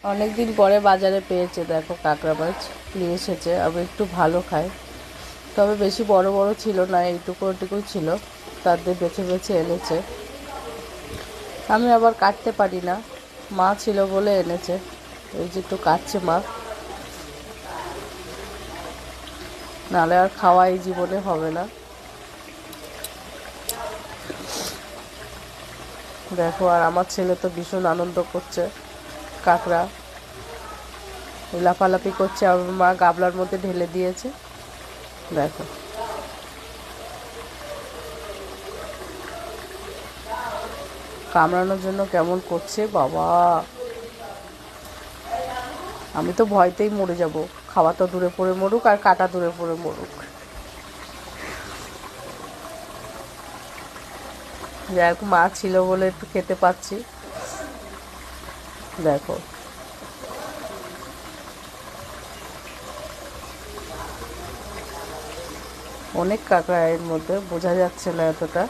অনেক দিন পরে বাজারে পেয়েছে, দেখো কাঁকড়া মাছ নিয়ে এসেছে। আমি একটু ভালো খাই, তবে বেশি বড় বড় ছিল না, এইটুকু ওটুকুই ছিল। তাদের বেছে বেছে এনেছে। আমি আবার কাটতে পারি না, মা ছিল বলে এনেছে। এই যে একটু কাটছে মা, নাহলে আর খাওয়া এই জীবনে হবে না। দেখো, আর আমার ছেলে তো ভীষণ আনন্দ করছে। কাঁকড়া লাফালাফি করছে, আমার মা গাবলার মধ্যে ঢেলে দিয়েছে। দেখো, কামড়ানোর জন্য কেমন করছে বাবা! আমি তো ভয়তেই মরে যাব। খাওয়া তো দূরে পড়ে মরুক, আর কাটা দূরে পড়ে মরুক। যাই হোক, মা ছিল বলে একটু খেতে পাচ্ছি। দেখো, অনেক কাঁকড়া এর মধ্যে, বোঝা যাচ্ছে না এতটা।